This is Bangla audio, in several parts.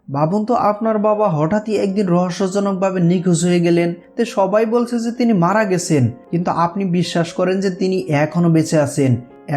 ভাবুন তো, আপনার বাবা হঠাৎই একদিন রহস্যজনকভাবে নিখোঁজ হয়ে গেলেন। তো সবাই বলছে যে তিনি মারা গেছেন, কিন্তু আপনি বিশ্বাস করেন যে তিনি এখনো বেঁচে আছেন।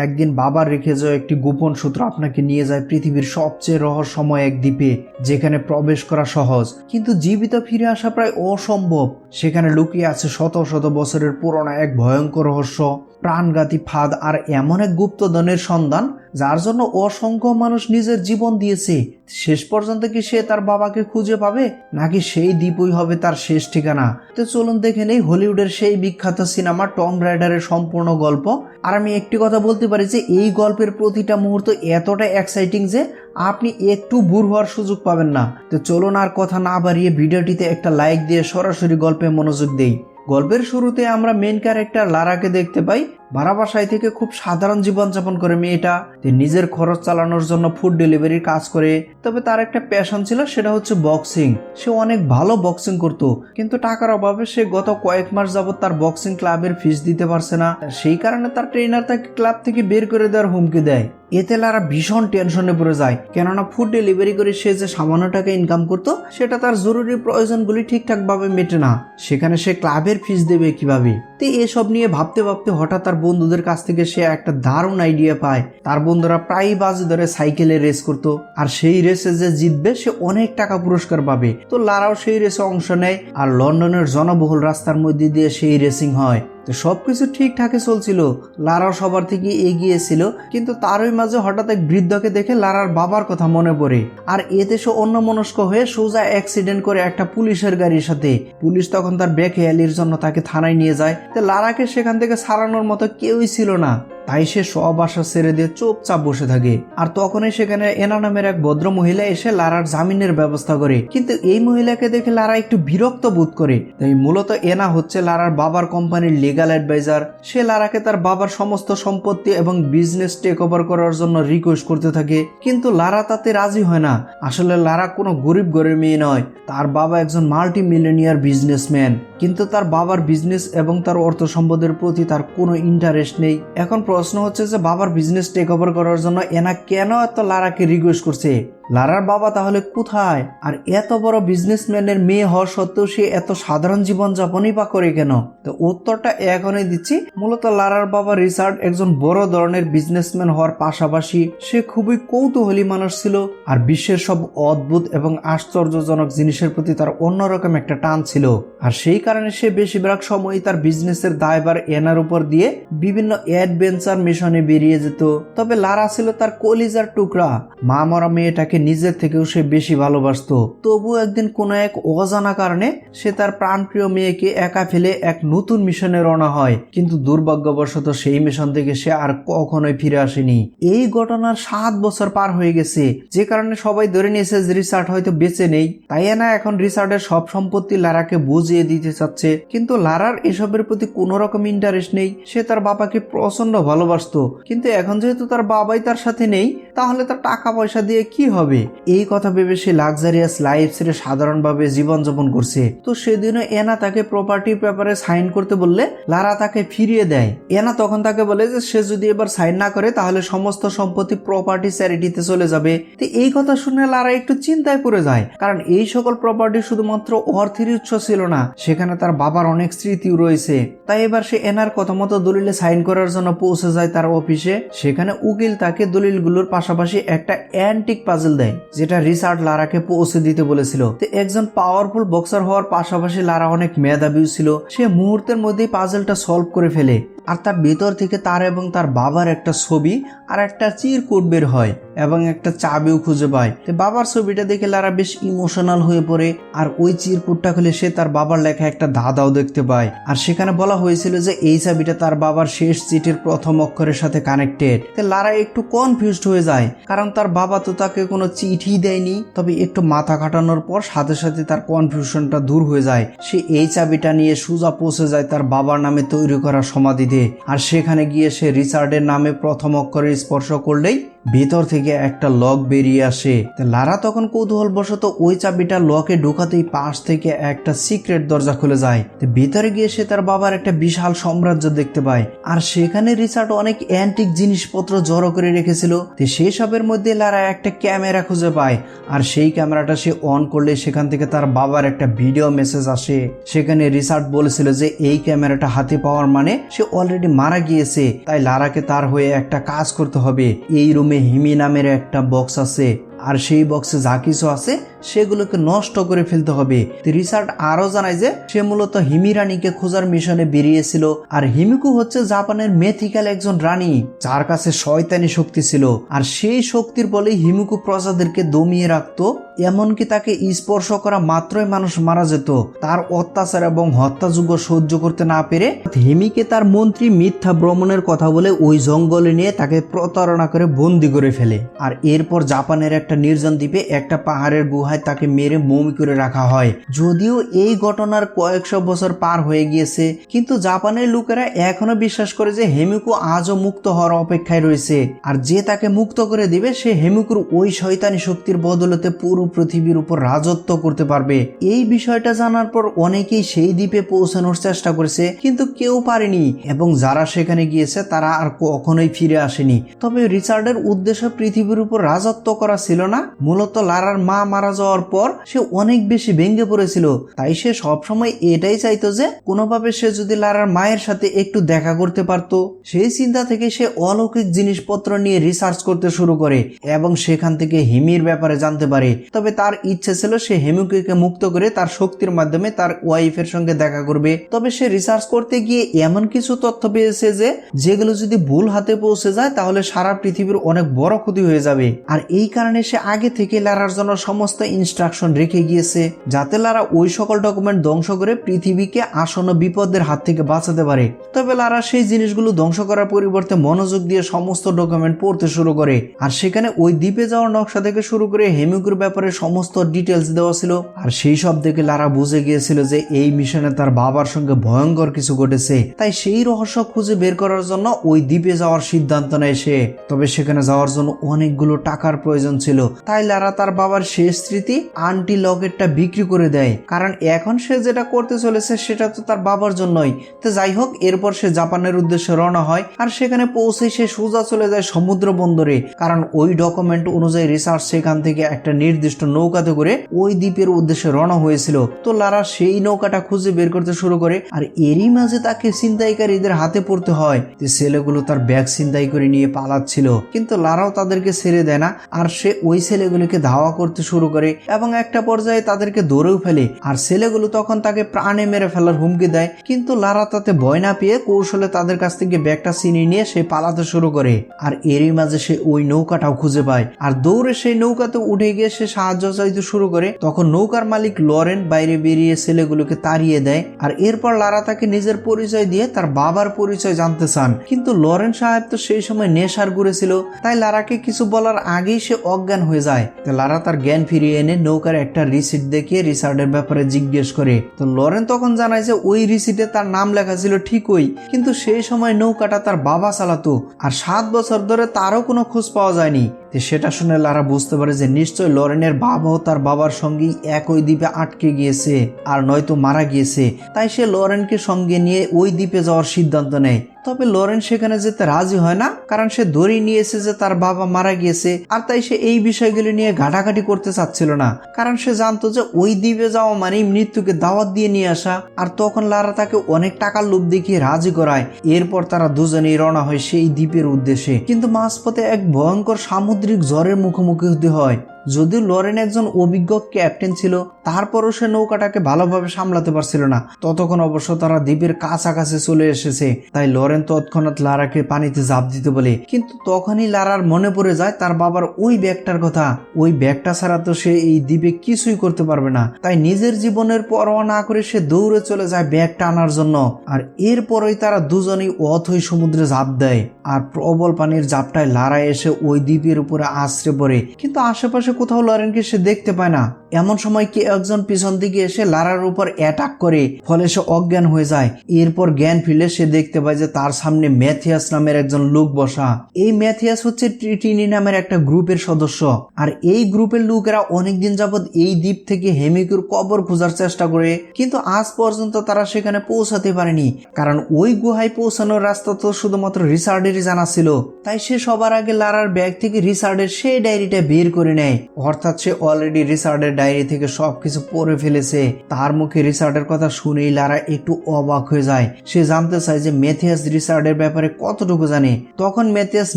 একদিন বাবার রেখে যাওয়া একটি গোপন সূত্র আপনাকে নিয়ে যায় পৃথিবীর সবচেয়ে রহস্যময় এক দ্বীপে, যেখানে প্রবেশ করা সহজ কিন্তু জীবিত ফিরে আসা প্রায় অসম্ভব। সেখানে লুকিয়ে আছে শত শত বছরের পুরনো এক ভয়ঙ্কর রহস্য, প্রাণঘাতী ফাঁদ আর এমন এক গুপ্তধনের সন্ধান যার জন্য অসংখ্য মানুষ নিজের জীবন দিয়েছে। শেষ পর্যন্ত কি সে তার বাবাকে খুঁজে পাবে, নাকি সেই দ্বীপই হবে তার শেষ ঠিকানা? তো চলুন দেখে নেই হলিউডের সেই বিখ্যাত সিনেমা টম রাইডারের সম্পূর্ণ গল্প। আর আমি একটি কথা বলতে পারি যে এই গল্পের প্রতিটা মুহূর্ত এতটা এক্সাইটিং যে আপনি একটু বোর হওয়ার সুযোগ পাবেন না। তো চলুন আর কথা না বাড়িয়ে ভিডিওটিতে একটা লাইক দিয়ে সরাসরি গল্পে মনোযোগ দেই। গল্পের শুরুতে আমরা মেন ক্যারেক্টার লারাকে দেখতে পাই। ভাড়া বাসায় থেকে খুব সাধারণ জীবনযাপন করে মেয়েটা। নিজের খরচ চালানোর জন্য ফুড ডেলিভারির কাজ করে। তবে তার একটা প্যাশন ছিল, সেটা হচ্ছে বক্সিং। সে অনেক ভালো বক্সিং করত, কিন্তু টাকার অভাবে সে গত কয়েক মাস যাবত তার বক্সিং ক্লাবের ফিস দিতে পারছে না। সেই কারণে তার ট্রেনার তাকে ক্লাব থেকে বের করে দেওয়ার হুমকি দেয়। এতে লারা ভীষণ টেনশনে পড়ে যায়, কেননা ফুড ডেলিভারি করে সে যে সামান্য টাকা ইনকাম করত সেটা তার জরুরি প্রয়োজনগুলি ঠিকঠাক ভাবে মেটে না। সেখানে সে ক্লাবের ফিস দেবে কিভাবে? তো এসব নিয়ে ভাবতে ভাবতে হঠাৎ তার বন্ধুদের কাছ থেকে সে একটা দারুণ আইডিয়া পায়। তার বন্ধুরা প্রায়ই বাজি ধরে সাইকেলে রেস করত, আর সেই রেসে যে জিতবে সে অনেক টাকা পুরস্কার পাবে। তো লারাও সেই রেসে অংশ নেয়, আর লন্ডনের জনবহুল রাস্তার মধ্যে দিয়ে সেই রেসিং হয়। তো সবকিছু ঠিকঠাকই চলছিল, লারাও সবার থেকে এগিয়ে ছিল। কিন্তু তারই মাঝে হঠাৎ এক বৃদ্ধকে দেখে লারার বাবার কথা মনে পড়ে, আর এতে সে অন্যমনস্ক হয়ে সোজা অ্যাক্সিডেন্ট করে একটা পুলিশের গাড়ির সাথে। পুলিশ তখন তার বেখেয়ালির জন্য তাকে থানায় নিয়ে যায়। তো লারাকে সেখান থেকে ছাড়ানোর মতো কেউই ছিল না, তাই সে সব আশা ছেড়ে দিয়ে চুপচাপ বসে থাকে। আর তখনই সেখানে এনা নামের এক ভদ্র মহিলা এসে লারার জামিনের ব্যবস্থা করে। কিন্তু এই মহিলাকে দেখে লারা একটু বিরক্ত বোধ করে। তাই মূলত এনা হচ্ছে লারার বাবার কোম্পানির লিগ্যাল অ্যাডভাইজার। সে লারাকে তার বাবার সমস্ত সম্পত্তি এবং বিজনেস টেক ওভার করার জন্য রিকোয়েস্ট করতে থাকে, কিন্তু লারা তাতে রাজি হয় না। আসলে লারা কোনো গরিব ঘরের মেয়ে নয়, তার বাবা একজন মাল্টি মিলিয়নিয়ার বিজনেসম্যান। কিন্তু তার বাবার বিজনেস এবং তার অর্থ সম্পদের প্রতি তার কোনো ইন্টারেস্ট নেই। এখন প্রশ্ন হচ্ছে যে বাবার বিজনেস টেক ওভার করার জন্য এনা কেন এত লারাকে রিকোয়েস্ট করছে? লারার বাবা তাহলে কোথায়? আর এত বড় বিজনেসম্যানের মেয়ে হওয়া সত্ত্বেও সে এত সাধারণ জীবনযাপনই বা করে কেন? তো উত্তরটা এখনই দিচ্ছি। মূলত লারার বাবা রিচার্ড একজন বড় ধরনের বিজনেসম্যান হওয়ার পাশাপাশি সে খুবই কৌতূহলী মানুষ ছিল, আর বিশ্বের সব অদ্ভুত এবং আশ্চর্যজনক জিনিসের প্রতি তার অন্যরকম একটা টান ছিল। আর সেই কারণে সে বেশিরভাগ সময়ই তার বিজনেসের দায়ভার এনার উপর দিয়ে বিভিন্ন অ্যাডভেঞ্চার মিশনে বেরিয়ে যেত। তবে লারা ছিল তার কলিজার টুকরা। মা মরা মেয়েটাকে নিজের থেকেও সে বেশি ভালোবাসতো। তবুও একদিন কোনো এক অজানা কারণে সে তার প্রাণপ্রিয় মেয়েকে একা ফেলে এক নতুন মিশনে রওনা হয়। কিন্তু দুর্ভাগ্যবশত সেই মিশন থেকে সে আর কখনোই ফিরে আসেনি। এই ঘটনার 7 বছর পার হয়ে গেছে, যে কারণে সবাই ধরে নিয়েছে যে রিচার্ড হয়তো বেঁচে নেই। তাই না এখন রিচার্ডের সব সম্পত্তি লারাকে বুঝিয়ে দিতে চাচ্ছে, কিন্তু লারার এসবের প্রতি কোনো রকম ইন্টারেস্ট নেই। সে তার বাবাকে প্রচন্ড ভালোবাসতো, কিন্তু এখন যেহেতু তার বাবাই তার সাথে নেই, তাহলে তার টাকা পয়সা দিয়ে কি হবে? এই কথা ভেবে সে লাক্সারিয়াস লাইফ ছেড়ে সাধারণভাবে জীবনযাপন করছে। তো সেদিনও এনা তাকে প্রপার্টির ব্যাপারে সাইন করতে বললে লারা তাকে ফিরিয়ে দেয়। এনা তখন তাকে বলে যে সে যদি এবার সাইন না করে তাহলে সমস্ত সম্পত্তি প্রপার্টি চ্যারিটিতে চলে যাবে। তো এই কথা শুনে লারা একটু চিন্তায় পড়ে যায়, কারণ এই সকল প্রপার্টি শুধুমাত্র অর্থের উৎস ছিল না, সেখানে তার বাবার অনেক স্মৃতিও রয়েছে। তাই এবার সে এনার কথা মতো দলিলে সাইন করার জন্য পৌঁছে যায় তার অফিসে। সেখানে উকিল তাকে দলিলগুলোর পাশাপাশি একটা অ্যান্টিক পাজল দেয়, যেটা রিচার্ড লারাকে পৌঁছে দিতে বলেছিল। তো একজন পাওয়ারফুল বক্সার হওয়ার পাশাপাশি লারা অনেক মেধাবী ছিল। সে মুহূর্তের মধ্যেই পাজলটা সলভ করে ফেলে, আর তার ভেতর থেকে তার এবং তার বাবার একটা ছবি আর একটা চিরকুট বের হয় এবং একটা চাবিও খুঁজে পায়। তো বাবার ছবিটা দেখে লারা বেশ ইমোশনাল হয়ে পড়ে, আর ওই চিরকুটটা খুলে সে তার বাবার লেখা একটা ধাঁধাও দেখতে পায়। আর সেখানে বলা হয়েছিল যে এই চাবিটা তার বাবার শেষ চিঠির প্রথম অক্ষরের সাথে কানেক্টেড। তো লারা একটু কনফিউজড হয়ে যায়, কারণ তার বাবা তো তাকে কোনো চিঠি দেয়নি। তবে একটু মাথা খাটানোর পর সাথে সাথে তার কনফিউশনটা দূর হয়ে যায়। সে এই চাবিটা নিয়ে সোজা পৌঁছে যায় তার বাবার নামে তৈরি করা সমাধি, আর সেখানে গিয়ে সে রিচার্ডের নামে প্রথম অক্ষরে স্পর্শ করলেই ভেতর থেকে একটা লক বেরিয়ে আসে। লারা তখন কৌতূহলবশত ওই চাবিটা লকে ঢোকাতেই পাশ থেকে একটা সিক্রেট দরজা খুলে যায়। ভেতরে গিয়ে সে তার বাবার একটা বিশাল সাম্রাজ্য দেখতে পায়, আর সেখানে রিচার্ড অনেক অ্যান্টিক জিনিসপত্র জড়ো করে রেখেছিল। সেসবের মধ্যে লারা একটা ক্যামেরা খুঁজে পায়, আর সেই ক্যামেরাটা সে অন করলে সেখান থেকে তার বাবার একটা ভিডিও মেসেজ আসে। সেখানে রিচার্ড বলেছিল যে এই ক্যামেরাটা হাতে পাওয়ার মানে সে অলরেডি মারা গিয়েছে, তাই লারাকে তার হয়ে একটা কাজ করতে হবে। এই রুমে হিমি নামের একটা বক্স আছে, আর সেই বক্সে যা কিছু আছে সেগুলোকে নষ্ট করে ফেলতে হবে। রিচার্ড আরো জানায় যে সে মূলত হিমি রানীকে খোঁজার মিশনে বেরিয়েছিল, আর হিমিকু হচ্ছে জাপানের মেথিক্যাল একজন রানী যার কাছে শয়তানি শক্তি ছিল, আর সেই শক্তির বলেই হিমিকু প্রজাদেরকে দমিয়ে রাখতো। এমনকি তাকে স্পর্শ করা মাত্রই মানুষ মারা যেত। তার অত্যাচার এবং হত্যাযোগ্য সহ্য করতে না পেরে হিমিকে তার মন্ত্রী মিথ্যা ভ্রমণের কথা বলে ওই জঙ্গলে নিয়ে তাকে প্রতারণা করে বন্দি করে ফেলে। আর এরপর জাপানের একটা নির্জন দ্বীপে একটা পাহাড়ের গুহায় তাকে মেরে মমি করে রাখা হয়। যদিও এই ঘটনার কয়েকশো বছর পার হয়ে গিয়েছে, কিন্তু জাপানের লোকেরা এখনো বিশ্বাস করে যে হেমিকু আজও মুক্ত হওয়ার অপেক্ষায় রয়েছে, আর যে তাকে মুক্ত করে দিবে সে হেমিকুর ওই শয়তানি শক্তির বদলতে পুরো পৃথিবীর উপর রাজত্ব করতে পারবে। এই বিষয়টা জানার পর অনেকেই সেই দ্বীপে পৌঁছানোর চেষ্টা করেছে, কিন্তু কেউ পারেনি, এবং যারা সেখানে গিয়েছে তারা আর কখনোই ফিরে আসেনি। তবে রিচার্ডের উদ্দেশ্য পৃথিবীর উপর রাজত্ব করা ছিল না। মূলত লারার মা মারা যাওয়ার পর সে অনেক বেশি ভেঙে পড়েছিল, তাই সে সবসময় এটাই চাইতো যে কোনোভাবে সে যদি লারার মায়ের সাথে একটু দেখা করতে পারতো। সেই চিন্তা থেকে সে অলৌকিক জিনিসপত্র নিয়ে রিসার্চ করতে শুরু করে এবং সেখান থেকে হিমির ব্যাপারে জানতে পারে। তবে তার ইচ্ছে ছিল সে হেমিকুকে মুক্ত করে তার শক্তির মাধ্যমে তার ওয়াইফের সঙ্গে দেখা করবে। তবে সে রিসার্চ করতে গিয়ে এমন কিছু তথ্য পেয়েছে যেগুলো যদি ভুল হাতে পৌঁছে যায় তাহলে সারা পৃথিবীর অনেক বড় ক্ষতি হয়ে যাবে। আর এই কারণে সে আগে থেকে লারার জন্য সমস্ত ইনস্ট্রাকশন রেখে গিয়েছে, যাতে লারা ওই সকল ডকুমেন্ট ধ্বংস করে পৃথিবীকে আসন্ন বিপদের হাত থেকে বাঁচাতে পারে। তবে লারা সেই জিনিসগুলো ধ্বংস করার পরিবর্তে মনোযোগ দিয়ে সমস্ত ডকুমেন্ট পড়তে শুরু করে, আর সেখানে ওই দ্বীপে যাওয়ার নকশা থেকে শুরু করে হেমিকুর ব্যাপারে সমস্ত ডিটেলস দেওয়া ছিল। আর সেই সব দেখে লারা বুঝে গিয়েছিল যে এই মিশনে তার বাবার সঙ্গে ভয়ঙ্কর কিছু ঘটেছে, তাই সেই রহস্য খুঁজে বের করার জন্য ওই দ্বীপে যাওয়ার সিদ্ধান্ত নেয় সে। তবে সেখানে যাওয়ার জন্য অনেকগুলো টাকার প্রয়োজন ছিল, তাই লারা তার বাবার শেষ স্মৃতি আন্টি লকেটটা বিক্রি করে দেয়, কারণ এখন সে যেটা করতে চলেছে সেটা তো তার বাবার জন্যই। তো যাই হোক, এরপর সে জাপানের উদ্দেশ্যে রওনা হয়, আর সেখানে পৌঁছে সে সোজা চলে যায় সমুদ্র বন্দরে, কারণ ওই ডকুমেন্ট অনুযায়ী রিসার্চ সেখান থেকে একটা নির্দিষ্ট নৌকাতে করে ওই দ্বীপের উদ্দেশ্যে রওনা হয়েছিল। তো লারা সেই নৌকাটা খুঁজে বের করতে শুরু করে, আর এরই মাঝে তাকে ছিনতাইকারীদের হাতে পড়তে হয়। যে ছেলেগুলো তার ব্যাগ ছিনতাই করে নিয়ে পালাচ্ছিল, কিন্তু লারাও তাদেরকে ছেড়ে দেয় না, আর সে ওই ছেলেগুলোকে ধাওয়া করতে শুরু করে এবং একটা পর্যায়ে তাদেরকে ধরেও ফেলে। আর ছেলেগুলো তখন তাকে প্রাণে মেরে ফেলার হুমকি দেয়, কিন্তু লারা তাতে ভয় না পেয়ে কৌশলে তাদের কাছ থেকে ব্যাগটা ছিনিয়ে নিয়ে সে পালাতে শুরু করে। আর এরই মাঝে সে ওই নৌকাটাও খুঁজে পায়, আর দৌড়ে সেই নৌকাতে উঠে গিয়ে সে সাহায্য চাইতে শুরু করে। তখন নৌকার মালিক লরেন বাইরে বেরিয়ে ছেলেগুলোকে তাড়িয়ে দেয়, আর এরপর লারা তাকে নিজের পরিচয় দিয়ে তার বাবার পরিচয় জানতে চান, কিন্তু লরেন সাহেব তো সেই সময় নেশার গুড়ে ছিল, তাই লারাকে কিছু বলার আগেই সে অজ্ঞান হয়ে যায়। তো লারা তার জ্ঞান ফিরিয়ে এনে নৌকার একটা রিসিট দেখিয়ে রিচার্ডের ব্যাপারে জিজ্ঞেস করে। তো লরেন তখন জানায় যে ওই রিসিটে তার নাম লেখা ছিল ঠিকই, কিন্তু সেই সময় নৌকাটা তার বাবা চালাতো, আর 7 বছর ধরে তারও কোনো খোঁজ পাওয়া যায়নি। সেটা শুনে লারা বুঝতে পারে যে নিশ্চয় লরেনের বাবাও তার বাবার সঙ্গে একই দ্বীপে আটকে গিয়েছে, আর নয়তো মারা গিয়েছে। তাই সে লরেনকে সঙ্গে নিয়ে ওই দ্বীপে যাওয়ার সিদ্ধান্ত নেয়। তবে লরেন সেখানে যেতে রাজি হয় না, কারণ সে ধরে নিয়েছে যে তার বাবা মারা গিয়েছে, আর তাই সে এই বিষয়গুলি নিয়ে ঘাটাঘাটি করতে চাচ্ছিল না, কারণ সে জানতো যে ওই দ্বীপে যাওয়া মানেই মৃত্যুকে দাওয়াত দিয়ে নিয়ে আসা। আর তখন লারা তাকে অনেক টাকার লোভ দেখিয়ে রাজি করায়। এরপর তারা দুজনেই রওনা হয় সেই দ্বীপের উদ্দেশ্যে, কিন্তু মাঝপথে এক ভয়ঙ্কর সামুদ্রিক ঝড়ের মুখোমুখি হতে হয়। যদিও লরেন একজন অভিজ্ঞ ক্যাপ্টেন ছিল, তারপরও সে নৌকাটাকে ভালোভাবে সামলাতে পারছিল না। ততক্ষণ অবশ্য তারা দ্বীপের কাছাকাছি চলে এসেছে, তাই লরেন তৎক্ষণাৎ লারাকে পানিতে ঝাঁপ দিতে বলে। কিন্তু তখনই লারার মনে পড়ে যায় তার বাবার ওই ব্যাগটার কথা। ওই ব্যাগটা ছাড়া তো সে এই দ্বীপে কিছুই করতে পারবে না, তাই নিজের জীবনের পরোয়া না করে সে দৌড়ে চলে যায় ব্যাগটা আনার জন্য। আর এরপরই তারা দুজনেই অথই সমুদ্রে ঝাঁপ দেয়, আর প্রবল পানির ঝাপটায় লারা এসে ওই দ্বীপের উপরে আছড়ে পড়ে, কিন্তু আশেপাশে কোথাও লরেনকে সে দেখতে পায় না। এমন সময় কে একজন পিছন দিকে এসে লারার উপর অ্যাটাক করে, ফলে সে অজ্ঞান হয়ে যায়। এরপর জ্ঞান ফিরলে সে দেখতে পায় যে তার সামনে ম্যাথিয়াস নামের একজন লোক বসা। এই ম্যাথিয়াস হচ্ছে ট্রিটিনি নামের একটা গ্রুপের সদস্য, আর এই গ্রুপের লোকেরা অনেকদিন যাবৎ এই দ্বীপ থেকে হেমিকুর কবর খোঁজার চেষ্টা করে, কিন্তু আজ পর্যন্ত তারা সেখানে পৌঁছাতে পারেনি, কারণ ওই গুহায় পৌঁছানোর রাস্তা তো শুধুমাত্র রিচার্ডেরই জানা ছিল। তাই সে সবার আগে লারার ব্যাগ থেকে রিচার্ডের সেই ডায়েরিটা বের করে নেয়, অর্থাৎ সে অলরেডি রিচার্ডের ডায়েরি থেকে সবকিছু পড়ে ফেলেছে। তার মুখে রিচার্ডের কথা শুনেই লারা একটু অবাক হয়ে যায়। সে জানতে চায় যে ম্যাথিয়াস রিচার্ডের ব্যাপারে কতটুকু জানে। তখন ম্যাথিয়াস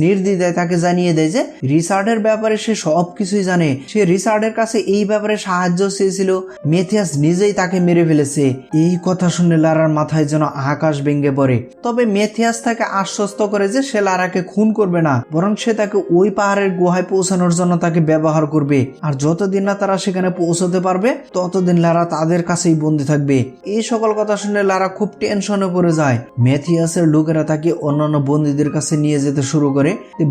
নির্দ্বিধায় তাকে জানিয়ে দেয় যে রিচার্ডের ব্যাপারে সে সবকিছুই জানে। সে রিচার্ডের কাছে এই ব্যাপারে সাহায্য চেয়েছিল, ম্যাথিয়াস নিজেই তাকে মেরে ফেলেছে। এই কথা শুনে লারার মাথায় যেন আকাশ ভেঙে পড়ে। তবে ম্যাথিয়াস তাকে আশ্বস্ত করে যে সে লারাকে খুন করবে না, বরং সে তাকে ওই পাহাড়ের গুহায় পৌঁছানোর জন্য তাকে ব্যবহার করবে, আর যতদিন না তারা সেখানে পৌঁছতে পারবে ততদিন লারা তাদের কাছেই বন্দী থাকবে। এই সকল কথা শুনে লারা খুব টেনশনে পড়ে যায়। ম্যাথিয়াসের লোকেরা তাকে অন্যান্য বন্দীদের কাছে নিয়ে যেতে শুরু করে।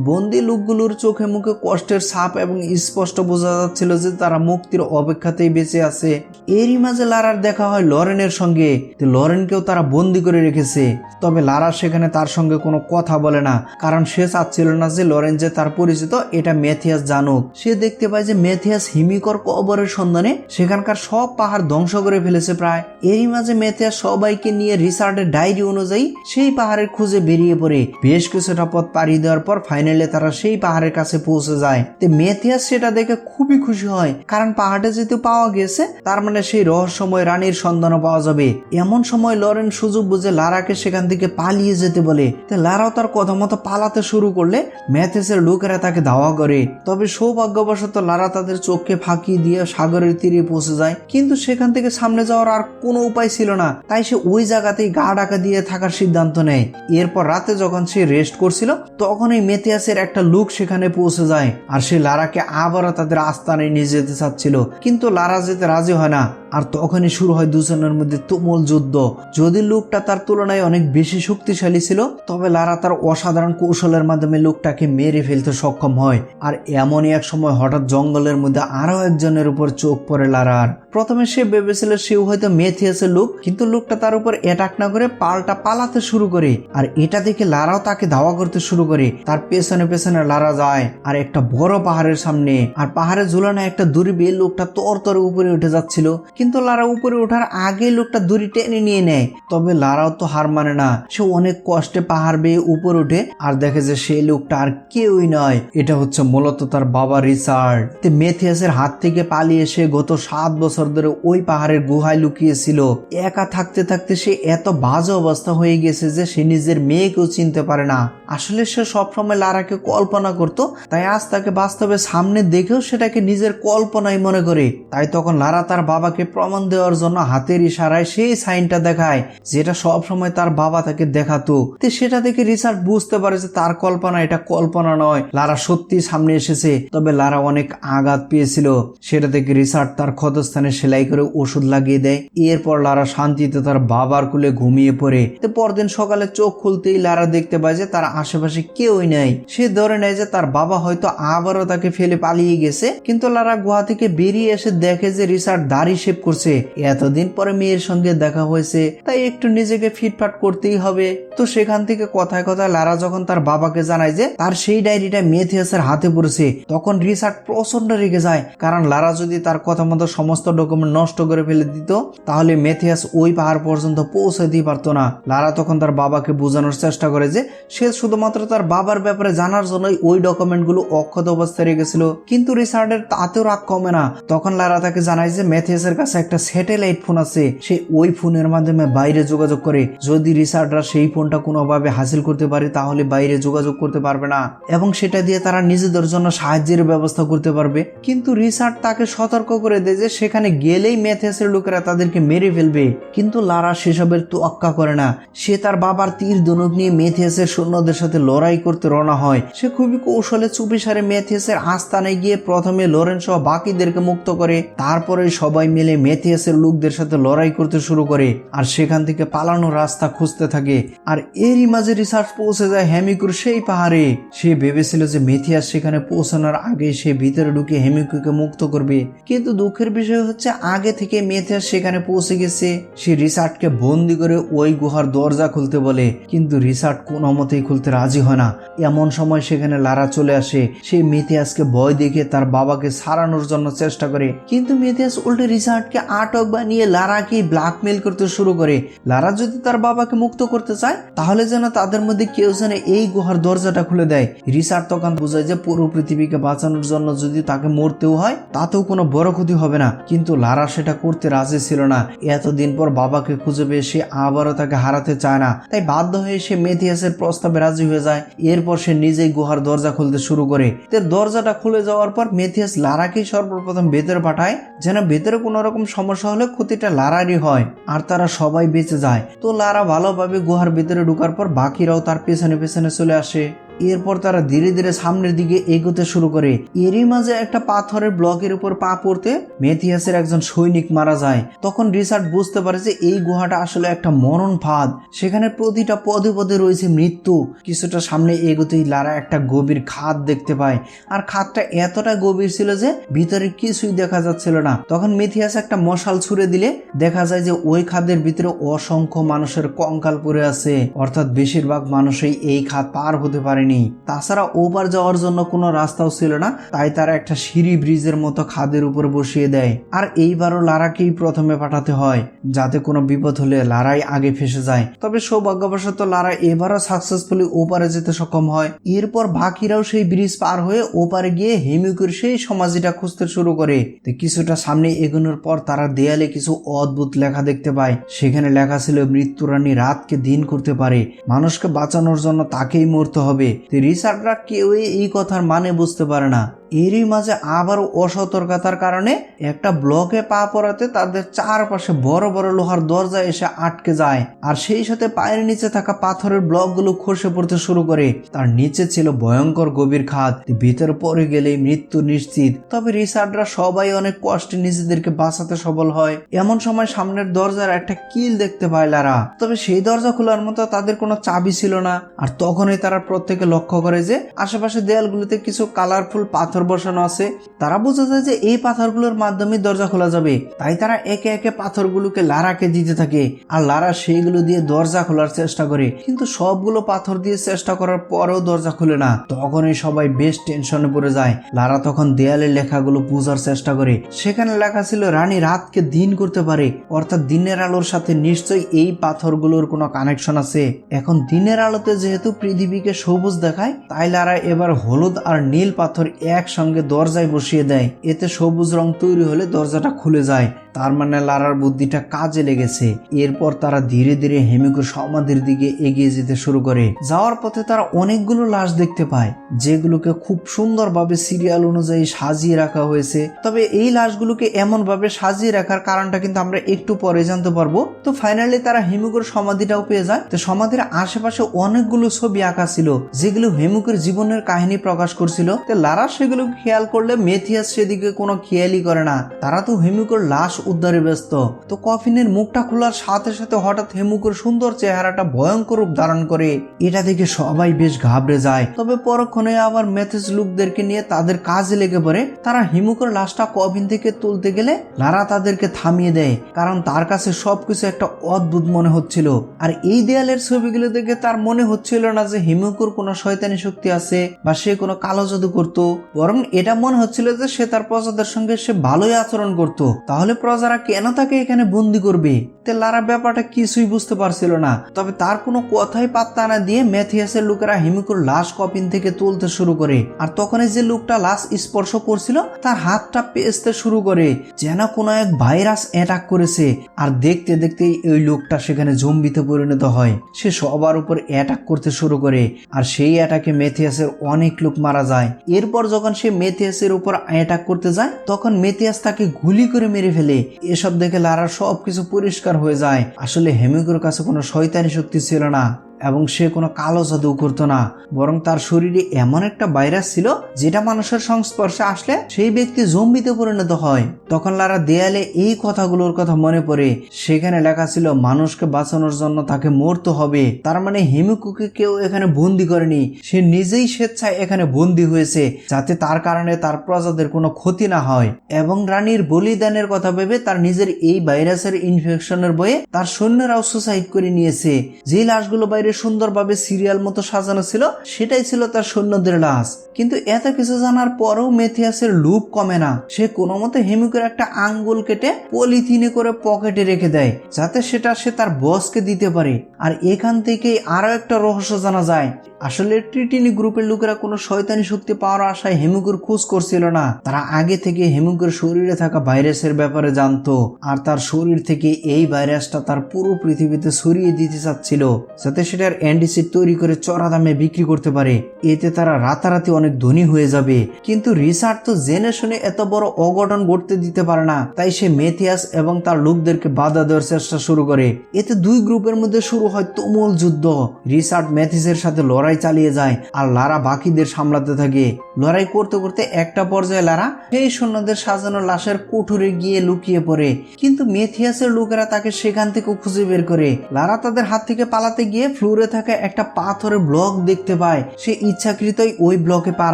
বন্দী লোকগুলোর চোখে মুখে কষ্টের ছাপ এবং স্পষ্ট বোঝা যাচ্ছিল যে তারা মুক্তির অপেক্ষাতেই বেঁচে আছে। এরই মাঝে লারার দেখা হয় লরেনের সঙ্গে। লরেনকেও তারা বন্দী করে রেখেছে। তবে লারা সেখানে তার সঙ্গে কোনো কথা বলে না, কারণ সে চাচ্ছিল না যে লরেন যে তার পরিচিত এটা ম্যাথিয়াস জানুক। সে দেখতে পায় যে ম্যাথিয়াস হিমিকর কবরের সন্ধানে সেখানকার সব পাহাড় ধ্বংস করে ফেলেছে প্রায়। এরই মাঝে ম্যাথিয়াস সবাইকে নিয়ে রিচার্ডের ডায়েরি অনুযায়ী সেই পাহাড়ের খুঁজে বেরিয়ে পড়ে। বেশ কিছুটা পথ পাড়ি দেওয়ার পর ফাইনালি তারা সেই পাহাড়ের কাছে পৌঁছে যায়। ম্যাথিয়াস সেটা দেখে খুবই খুশি হয়, কারণ পাহাড়ে যেহেতু পাওয়া গেছে তার মানে সেই রহস্যময় রানীর সন্ধানও পাওয়া যাবে। এমন সময় লরেন সুযোগ বুঝে লারাকে সেখান থেকে পালিয়ে যেতে বলে। লারাও তার কথা মতো পালাতে শুরু করলে ম্যাথিয়াসের লোকেরা তাকে ধাওয়া করে। তবে সৌভাগ্যবশত লারা তাদের চোখকে ফাঁকি দিয়ে সাগরের তীরে পৌঁছে যায়, কিন্তু সেখান থেকে সামনে যাওয়ার আর কোনো উপায় ছিল না। তাই সে ওই জায়গাতেই গা ঢাকা দিয়ে থাকার সিদ্ধান্ত নেয়। এরপর রাতে যখন সে রেস্ট করছিল তখনই ম্যাথিয়াসের একটা লোক সেখানে পৌঁছে যায়, আর সে লারাকে আবারও তাদের আস্তানায় নিয়ে যেতে চাচ্ছিল, কিন্তু লারা যেতে রাজি হয় না। আর তখনই শুরু হয় দুজনের মধ্যে তুমুল যুদ্ধ। যদি লোকটা তার তুলনায় অনেক বেশি শক্তিশালী ছিল, তবে লারা তার অসাধারণ কৌশলের মাধ্যমে লোকটাকে মেরে ফেলতে সক্ষম হয়। আর এমনই এক সময় হঠাৎ জঙ্গলের মধ্যে আরো একজনের উপর চোখ পড়ে লারার। প্রথমে সে ভেবেছিল সেও হয়তো ম্যাথিয়াসের লোক, কিন্তু লোকটা তার উপর অ্যাটাক না করে পাল্টা পালাতে শুরু করে। আর এটা দেখে লারাও তাকে ধাওয়া করতে শুরু করে। তার পেছনে পেছনে লারা যায় আর একটা বড় পাহাড়ের সামনে, আর পাহাড়ে ঝুলানো একটা দড়ি বেয়ে লোকটা তরতরে উপরে উঠে যাচ্ছিল, কিন্তু লারা উপরে ওঠার আগে লোকটা দড়ি টেনে নিয়ে নেয়। তবে লারাও তো হার মানে না, সে অনেক কষ্টে পাহাড় বেয়ে উপরে উঠে আর দেখে যে সেই লোকটা আর কেউই নয়, এটা হচ্ছে মূলত তার বাবা রিচার্ড। ম্যাথিয়াসের হাত থেকে পালিয়ে সে গত 7 বছর ধরে ওই পাহাড়ের গুহায় লুকিয়েছিল। একা থাকতে থাকতে সে এত বাজে অবস্থা হয়ে গেছে যে সে নিজের মেয়েকেও চিনতে পারে না। আসলে সে সবসময় লারাকে কল্পনা করত, তাই আজ তাকে বাস্তবে সামনে দেখেও সেটাকে নিজের কল্পনাই মনে করে। তাই তখন লারা তার বাবাকে প্রমাণ দেওয়ার জন্য হাতের ইশারায় সেই সাইনটা দেখায়, যেটা সব সময় তার বাবা তাকে দেখাতো। সেটা দেখে রিচার্ড বুঝতে পারে যে তার কল্পনা এটা কল্পনা নয়, লারা সত্যি সামনে এসেছে। তবে লারা অনেক আঘাত পেয়েছিল, সেটা দেখে রিচার্ড তার ক্ষতস্থানে সেলাই করে ওষুধ লাগিয়ে দেয়। এরপর লারা শান্তিতে তার বাবার কোলে ঘুমিয়ে পড়ে। পরদিন সকালে চোখ খুলতেই লারা দেখতে পায় যে তার আশেপাশে কেউই নেই। সে ধরে নেয় যে তার বাবা হয়তো আবারও তাকে ফেলে পালিয়ে গেছে, কিন্তু লারা গুহা থেকে বেরিয়ে এসে দেখে যে রিচার্ড দাড়ি শেভ করছে। এতদিন পরে মেয়ের সঙ্গে দেখা হয়েছে, তাই একটু নিজেকে ফিটফাট করতেই হবে। তো সেখান থেকে কথায় কথায় লারা যখন তার বাবাকে জানায় যে তার সেই ডায়েরিটা ম্যাথিয়াসের হাতে পড়েছে, তখন রিচার্ড প্রচন্ড রেগে যায়, কারণ লারা যদি তার কথা মতো সমস্ত ডকুমেন্ট নষ্ট করে ফেলে দিত তাহলে ম্যাথিয়াস ওই পাহাড় পর্যন্ত পৌঁছাতেই পারতো না। লারা তখন তার বাবাকে বোঝানোর চেষ্টা করে যে সে শুধুমাত্র তার বাবার ব্যাপারে জানার জন্যই ওই ডকুমেন্টগুলো অক্ষত অবস্থায় রেখেছিল, কিন্তু রিচার্ডের তাতেও রাগ কমে না। তখন লারা তাকে জানায় যে ম্যাথিয়াসের কাছে একটা স্যাটেলাইট ফোন আছে, সে ওই ফোনের মাধ্যমে বাইরে যোগাযোগ করে। যদি রিচার্ডরা সেই ফোনটা কোনোভাবে হাসিল করতে পারে তাহলে বাইরে যোগাযোগ করতে পারবে না, এবং সেটা দিয়ে তারা নিজেদের জন্য সাহায্যের ব্যবস্থা করতে পারবে। কিন্তু রিচার্ড তাকে সতর্ক করে দেয় যে সেখানে গেলেই মেথিয়াসের লোকেরা তাদেরকে মেরে ফেলবে। কিন্তু লারা সেসবের তোয়াক্কা করে না। সে তার বাবার তীর ধনুক নিয়ে মেথিয়াসের সৈন্যদের সাথে লড়াই করতে রওনা হয়। সে খুবই কৌশলে চুপিসারে মেথিয়াসের আস্তানায় গিয়ে প্রথমে লোরেন সহ বাকিদেরকে মুক্ত করে, তারপরে সবাই মিলে মেথিয়াসের লোকদের সাথে লড়াই করতে শুরু করে আর সেখান থেকে পালানোর রাস্তা খুঁজতে থাকে। আর এরই মাঝে রিসার্চ পৌঁছে যায় হেমিকুর সেই পাহাড়ে। সে ভেবেছিল যে মেথিয়াস সেখানে পৌঁছানোর আগে সে ভিতরে ঢুকে হেমিকুকে মুক্ত করবে, কিন্তু দুঃখের বিষয় হচ্ছে আগে থেকে মেথিয়াস সেখানে পৌঁছে গেছে। সে রিসার্টকে বন্দি করে ওই গুহার দরজা খুলতে বলে, কিন্তু রিসার্ট কোনো মতেই খুলতে রাজি হয় না। এমন সময় সেখানে লারা চলে আসে। সে মেথিয়াসকে ভয় দেখে তার বাবাকে ছাড়ানোর জন্য চেষ্টা করে, কিন্তু মেথিয়াস উল্টে রিসার্টকে আটক বানিয়ে লারাকে ব্ল্যাকমেইল করতে শুরু করে। লারা যদি তার বাবাকে মুক্ত করতে চায় তাহলে যেন তাদের মধ্যে কেউ যেন এই গুহার দরজাটা খুলে দেয়। রিসার্ট তখন বোঝায় যে পুরো পৃথিবীকে বাঁচানোর জন্য যদি তাকে মরতেও হয় তাতেও কোনো বড় ক্ষতি হবে না, কিন্তু লারা সেটা করতে রাজি ছিল না। এতদিন পর বাবাকে খুঁজে পেয়ে সে আবারও তাকে হারাতে চায় না, তাই বাধ্য হয়ে সে মেথিয়াসের প্রস্তাবে রাজি হয়ে যায়। এরপর সে নিজেই গুহার দরজা খুলতে শুরু করে। দরজাটা খুলে যাওয়ার পর মেথিয়াস লারাকেই সর্বপ্রথম ভেতরে পাঠায়, যেন ভেতরে কোনো রকম সমস্যা হলে ক্ষতিটা লারারই হয় আর তারা সবাই বেঁচে যায়। তো লারা ভালোভাবে গুহার ভিতরে ঢোকার পর বাকিরাও তার পেছনে পেছনে চলে আসে। এরপর তারা ধীরে ধীরে সামনের দিকে এগোতে শুরু করে। এরই মাঝে একটা পাথরের ব্লকের উপর পা পড়তে মেথিয়াসের একজন সৈনিক মারা যায়। তখন রিসার্ট বুঝতে পারে যে এই গুহাটা আসলে একটা মরণ ফাঁদ, সেখানে প্রতিটা পদে পদে রয়েছে মৃত্যু। কিছুটা সামনে এগোতেই লারা একটা গভীর খাদ দেখতে পায়, আর খাদটা এতটা গভীর ছিল যে ভিতরে কিছুই দেখা যাচ্ছিল না। তখন মেথিয়াস একটা মশাল ছুড়ে দিলে দেখা যায় যে ওই খাদের ভিতরে অসংখ্য মানুষের কঙ্কাল পড়ে আছে, অর্থাৎ বেশিরভাগ মানুষই এই খাদ পার হতে পারেনি। তাছাড়া ওপার যাওয়ার জন্য কোনো রাস্তাও ছিল না, তাই তারা একটা সিঁড়ি ব্রিজের মতো খাদের উপর বসিয়ে দেয়। আর এইবারও লারাকেই প্রথমে পাঠাতে হয়, যাতে কোনো বিপদ হলে লারাই আগে ফেসে যায়। তবে সৌভাগ্যবশত লারা এবারও সাকসেসফুলি ওপারে যেতে সক্ষম হয়। এরপর বাকিরাও সেই ব্রিজ পার হয়ে ওপারে গিয়ে হেমিকুর সেই সমাধিটা খুঁজতে শুরু করে। কিছুটা সামনে এগোনোর পর তারা দেয়ালে কিছু অদ্ভুত লেখা দেখতে পায়। সেখানে লেখা ছিল, মৃত্যুরানী রাতকে দিন করতে পারে, মানুষকে বাঁচানোর জন্য তাকেই মরতে হবে। রিসার্চরা কেউই এই কথার মানে বুঝতে পারে না। এরই মাঝে আবারও অসতর্কতার কারণে একটা ব্লকে পা পড়াতে তাদের চারপাশে বড় বড় লোহার দরজা এসে আটকে যায়, আর সেই সাথে পায়ের নিচে থাকা পাথরের ব্লকগুলো খসে পড়তে শুরু করে। তার নিচে ছিল ভয়ঙ্কর গভীর খাদ, ভিতরে পড়ে গেলেই মৃত্যু নিশ্চিত। তবে রিসার্চরা সবাই অনেক কষ্টে নিজেদেরকে বাঁচাতে সফল হয়। এমন সময় সামনের দরজার একটা কিল দেখতে পায় লারা, তবে সেই দরজা খোলার মতো তাদের কোনো চাবি ছিল না। আর তখনই তারা প্রত্যেকে লক্ষ্য করে যে আশেপাশে দেয়ালগুলোতে কিছু কালারফুল পাথর বসানো আছে। তারা বোঝা যায় যে এই পাথরগুলোর মাধ্যমে দরজা খোলা যাবে, তাই তারা একে একে পাথরগুলোকে লারাকে দিতে থাকে, আর লারা সেইগুলো দিয়ে দরজা খোলার চেষ্টা করে। কিন্তু সবগুলো পাথর দিয়ে চেষ্টা করার পরেও দরজা খুলে না। তখনই সবাই বেশ টেনশনে পড়ে যায়। লারা তখন দেয়ালের লেখাগুলো বোঝার চেষ্টা করে। সেখানে লেখা ছিল, রানী রাতকে দিন করতে পারে, অর্থাৎ দিনের আলোর সাথে নিশ্চয়ই এই পাথরগুলোর কোনো কানেকশন আছে। এখন দিনের আলোতে যেহেতু পৃথিবীকে সবুজ দেখায়, তাই লারা এবার হলুদ আর নীল পাথর একসঙ্গে দরজায় বসিয়ে দেয়। এতে সবুজ রং তৈরি হলে দরজাটা খুলে যায়। তার মানে লারার বুদ্ধিটা কাজে লেগেছে। এরপর তারা ধীরে ধীরে হেমিকুর সমাধির দিকে এগিয়ে যেতে শুরু করে। যাওয়ার পথে তারা অনেকগুলো লাশ দেখতে পায়, যেগুলোকে খুব সুন্দরভাবে সিরিয়াল অনুযায়ী সাজিয়ে রাখা হয়েছে। তবে এই লাশগুলোকে এমন ভাবে সাজিয়ে রাখার কারণটা কিন্তু আমরা একটু পরে জানতে পারবো। তো ফাইনালি তারা হেমিকুর সমাধিটাও পেয়ে যায়। তো সমাধির আশেপাশে অনেকগুলো ছবি আঁকা ছিল, যেগুলো হেমিকুর জীবনের কাহিনী প্রকাশ করছিল। তো লারা সেগুলো খেয়াল করলে মেথিয়াস সেদিকে কোনো খেয়ালই করে না। তারা তো হেমিকুর লাশ উদ্ধারে ব্যস্ত। তো কফিনের মুখটা খোলার সাথে সাথে হঠাৎ হেমিকুর সুন্দর চেহারাটা ভয়ঙ্কর রূপ ধারণ করে। এটা দেখে সবাই বেশ ঘাবড়ে যায়। তবে পরক্ষণে আবার মেথিস লোকদেরকে নিয়ে তাদের কাজে লেগে পড়ে। তারা হেমিকুর লাশটা কফিন থেকে তুলতে গেলে লারা তাদেরকে থামিয়ে দেয়, কারণ তার কাছে সবকিছু একটা অদ্ভুত মনে হচ্ছিল। আর এই দেয়ালের ছবিগুলো দেখে তার মনে হচ্ছিল না যে হেমিকুর কোনো শয়তানি শক্তি আছে বা সে কোনো কালো জাদু করতো, বরং এটা মনে হচ্ছিল যে সে তার প্রজাদের সঙ্গে সে ভালোই আচরণ করত। তাহলে প্রজারা কেন তাকে এখানে বন্দি করবে? তে লারা ব্যাপারটা কিছুই বুঝতে পারছিল না। তবে তার কোনো কথাই পাত্তা না দিয়ে মেথিয়াসের লোকেরা হেমিকুর লাশ কফিন থেকে তুলতে শুরু করে। আর তখনই যে লোকটা লাশ স্পর্শ করছিল তার হাতটা পেঁচতে শুরু করে, যেন কোনো এক ভাইরাস অ্যাটাক করেছে। আর দেখতে দেখতেই ওই লোকটা সেখানে জম্বিতে পরিণত হয়। সে সবার উপর অ্যাটাক করতে শুরু করে, আর সেই অ্যাটাকে মেথিয়াসের অনেক লোক মারা যায়। এরপর যখন সে মেথিয়াসের উপর অ্যাটাক করতে যায়, তখন মেথিয়াস তাকে গুলি করে মেরে ফেলে। এসব দেখে লারার সবকিছু পরিষ্কার হয়ে যায়। আসলে হেমিকোর কাছে কোনো শয়তানি শক্তি ছিল না এবং সে কোনো কালো জাদু করতো না, বরং তার শরীরে এমন একটা ভাইরাস ছিল যেটা মানুষের সংস্পর্শে আসলে সেই ব্যক্তি জম্বিতে পরিণত হয়। তখন লারা দেয়ালে এই কথাগুলোর কথা মনে পড়ে। সেখানে লেখা ছিল মানুষকে বাঁচানোর জন্য তাকে মরতে হবে। তার মানে হেমিকোকে কেউ এখানে বন্দি করেনি, সে নিজেই স্বেচ্ছায় এখানে বন্দি হয়েছে যাতে তার কারণে তার প্রজাদের কোনো ক্ষতি না হয়। এবং রানীর বলিদানের কথা ভেবে তার নিজের এই ভাইরাসের ইনফেকশনের ভয়ে তার সৈন্যরাও সুসাইড করে নিয়েছে। যে লাশগুলো বাইরে সুন্দরভাবে সিরিয়াল মতো সাজানো ছিল সেটাই ছিল তার সৈন্যদের লাশ। কিন্তু এত কিছু জানার পরেও মেথিয়াসের লোভ কমে না। সে কোনো মতে হেমিকোর একটা আঙ্গুল কেটে পলিথিনে করে পকেটে রেখে দেয় যাতে সেটা সে তার বসকে দিতে পারে। আর এখান থেকেই আরো একটা রহস্য জানা যায়। আসলে ট্রিটিনি গ্রুপের লোকেরা কোনো শয়তানি শক্তি পাওয়ার আশায় হেমিকোর খোঁজ করছিল না, তারা আগে থেকে হেমিকোর শরীরে থাকা ভাইরাসের ব্যাপারে জানতো আর তার শরীর থেকে এই ভাইরাসটা তার পুরো পৃথিবীতে ছড়িয়ে দিতে চাচ্ছিল যাতে সেটার অ্যান্টিসিড তৈরি করে চড়া দামে বিক্রি করতে পারে। এতে তারা রাতারাতি অনেক ধনী হয়ে যাবে। কিন্তু রিচার্ড তো জেনে শুনে এত বড় অঘটন ঘটতে দিতে পারে না, তাই সে মেথিয়াস এবং তার লোকদেরকে বাধা দেওয়ার চেষ্টা শুরু করে। এতে দুই গ্রুপের মধ্যে শুরু হয় তুমুল যুদ্ধ। রিচার্ড মেথিসের সাথে লড়াই চালিয়ে যায় আর লারা বাকিদের সামলাতে থাকে। লড়াই করতে করতে একটা পর্যায়ে লারা সেই সৈন্যদের সাজানো লাশের কুঠুরে গিয়ে লুকিয়ে পড়ে, কিন্তু মেথিয়াসের লোকেরা তাকে সেখান থেকে খুঁজে বের করে। লারা তাদের হাত থেকে পালাতে গিয়ে ফ্লোরে থাকা একটা পাথরের ব্লক দেখতে পায়। সে ইচ্ছাকৃতই ওই ব্লকে পা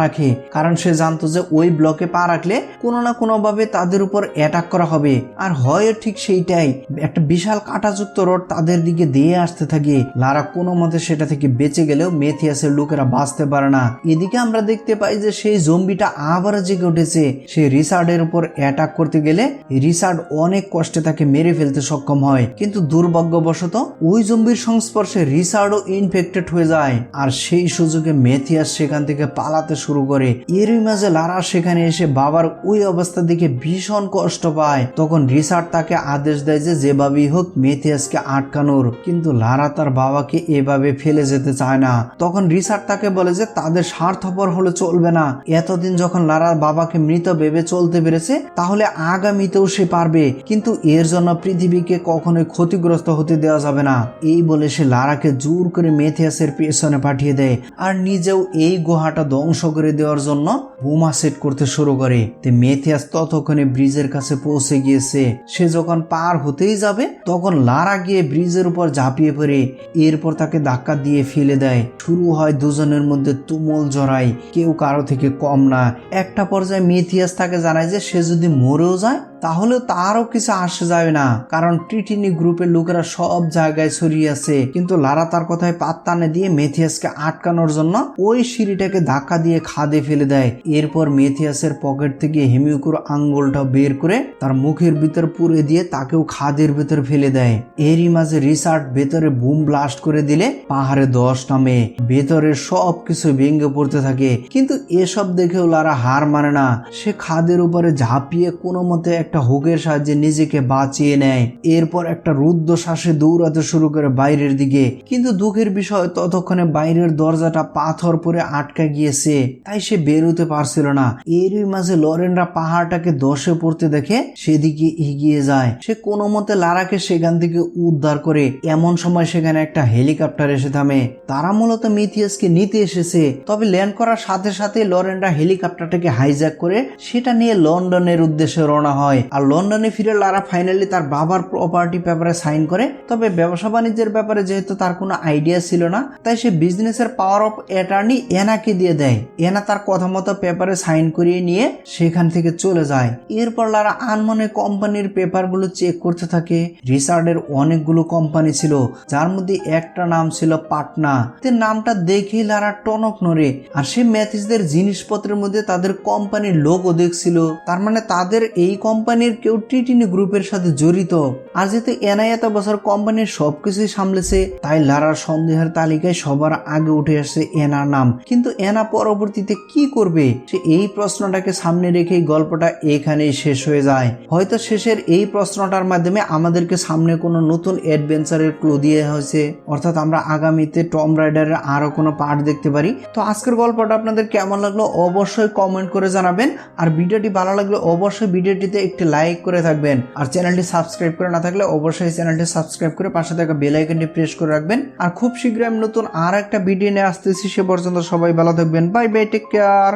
রাখে, কারণ সে জানতো যে ওই ব্লকে পা রাখলে কোনো না কোনো ভাবে তাদের উপর অ্যাটাক করা হবে। আর হয় ঠিক সেইটাই, একটা বিশাল কাঁটাযুক্ত রড তাদের দিকে দিয়ে আসতে থাকে। লারা কোনো মতে সেটা থেকে বেঁচে গেলেও মেথিয়াসের লোকেরা বাঁচতে পারে না। এদিকে আমরা দেখতে পাই যে সেই জম্বিটা আবার জেগে উঠেছে। সে রিচার্ডের উপর অ্যাটাক করতে গেলে রিচার্ড অনেক কষ্টে তাকে মেরে ফেলতে সক্ষম হয়, কিন্তু দুর্ভাগ্যবশত ওই জম্বির সংস্পর্শে রিচার্ডও ইনফেক্টেড হয়ে যায়। আর সেই সুযোগে মেথিয়াস সেখান থেকে পালাতে শুরু করে। এরই মাঝে লারা সেখানে এসে বাবার ওই অবস্থা দেখে ভীষণ কষ্ট পায়। তখন রিচার্ড তাকে আদেশ দেয় যে যেভাবেই হোক মেথিয়াসকে আটকানোর, কিন্তু লারা তার বাবাকে এভাবে ফেলে যেতে চায় না। তখন রিচার্ড তাকে বলে যে তাদের স্বার্থপর হলে চলবে না। এতদিন যখন লারার বাবাকে মৃত ভেবে চলতে পেরেছে তাহলে আগামীতেও সে পারবে, কিন্তু এর জন্য পৃথিবীকে কখনোই ক্ষতিগ্রস্ত হতে দেওয়া যাবে না। এই বলে সে লারাকে জোর করে মেথিয়াসের পেছনে পাঠিয়ে দেয় আর নিজেও এই গুহাটা ধ্বংস করে দেওয়ার জন্য বোমা সেট করতে শুরু করে। মেথিয়াস ততক্ষণে ব্রিজের কাছে পৌঁছে গিয়েছে। সে যখন পার হতেই যাবে তখন লারা গিয়ে ব্রিজের উপর ঝাঁপিয়ে পড়ে, এরপর তাকে ধাক্কা দিয়ে ফেলে দেয়। শুরু হয় দুজনের মধ্যে তুমুল জড়াই, কেউ কারো থেকে কম না। একটা পর্যায়ে মেথিয়াস তাকে জানায় যে সে যদি মরেও যায় তাহলেও তারও কিছু আসে যাবে না, কারণ ট্রিটিনি গ্রুপের লোকেরা সব জায়গায় ছড়িয়ে আছে। কিন্তু লারা তার কথায় পাত্তা না দিয়ে মেথিয়াসকে আটকানোর জন্য ওই সিঁড়িটাকে ধাক্কা দিয়ে খাদে ফেলে দেয়। এরপর মেথিয়াসের পকেট থেকে হেমিকোর আঙ্গুলটা বের করে তার মুখের ভিতর পুরে দিয়ে তাকেও খাদের ভিতর ফেলে দেয়। এরই মাঝে রিচার্ড ভেতরে বুম ব্লাস্ট করে দিলে পাহাড়ে ধস নামে, ভেতরের সব কিছু ভেঙে পড়তে থাকে। কিন্তু এসব দেখেও লারা হার মানে না। সে খাদের উপরে ঝাঁপিয়ে কোনো মতে একটা হুকের সাহায্যে নিজেকে বাঁচিয়ে নেয়। এরপর একটা রুদ্ধ শ্বাসে দৌড়াতে শুরু করে বাইরের দিকে, কিন্তু দুঃখের বিষয় ততক্ষণে বাইরের দরজাটা পাথর পরে আটকা গিয়েছে, তাই সে বেরোতে পারছিল না। এরই মাঝে লরেনরা পাহাড়টাকে ধসে পড়তে দেখে সেদিকে এগিয়ে যায়। সে কোনো মতে লারাকে সেখান থেকে উদ্ধার করে। এমন সময় সেখানে একটা হেলিকপ্টার এসে থামে। তারা মূলত মেথিয়াসকে নিতে এসেছে, তবে ল্যান্ড করার সাথে সাথে লরেনরা হেলিকপ্টারটাকে হাইজ্যাক করে সেটা নিয়ে লন্ডনের উদ্দেশ্যে রওনা হয়। আর লন্ডনে ফিরে লারা ফাইনালি তার বাবার প্রপার্টি পেপারে সাইন করে। তবে ব্যবসা বাণিজ্যের ব্যাপারে যেহেতু তার কোনো আইডিয়া ছিল না, তাই সে বিজনেসের পাওয়ার অফ অ্যাটর্নি এনাকে দিয়ে দেয়। এনা তার কথা মতো পেপারে সাইন করিয়ে নিয়ে সেখান থেকে চলে যায়। এরপর লারা আনমনে কোম্পানির পেপারগুলো চেক করতে থাকে। রিচার্ডের অনেকগুলো কোম্পানি ছিল, যার মধ্যে একটা নাম ছিল পাটনা। তে নামটা দেখেই লারা টনক নড়ে। আর সে ম্যাথিসদের জিনিসপত্রের মধ্যে তাদের কোম্পানির লোগো দেখছিল, তার মানে তাদের এই কোম্পানির কেউ ট্রিটিনি গ্রুপের সাথে জড়িত। আর যেহেতু এনাই এত বছর কোম্পানির সবকিছুই সামলেছে, তাই লারার সন্দেহের তালিকায় সবার আগে উঠে আসছে এনার নাম। কিন্তু এনা পরবর্তীতে কি করবে সে এই প্রশ্নটাকে সামনে রেখেই গল্পটা এখানেই শেষ হয়ে যায়। হয়তো শেষের এই প্রশ্নটার মাধ্যমে আমাদেরকে সামনে কোনো নতুন অ্যাডভেঞ্চারের ক্লু দিয়ে হয়েছে, অর্থাৎ আমরা আগামীতে টম রাইডারের আরো কোনো পার্ট দেখতে পারি। তো আজকের গল্পটা আপনাদের কেমন লাগলো অবশ্যই কমেন্ট করে জানাবেন, আর ভিডিওটি ভালো লাগলে অবশ্যই ভিডিওটিতে একটি লাইক করে থাকবেন, আর চ্যানেলটি সাবস্ক্রাইব করে না থাকলে অবশ্যই চ্যানেলটি সাবস্ক্রাইব করে পাশে থাকা বেল আইকনটি প্রেস করে রাখবেন। আর খুব শীঘ্রই আমি নতুন আর একটা ভিডিও নিয়ে আসতেছি, সে পর্যন্ত সবাই ভালো থাকবেন। Bye bye, take care.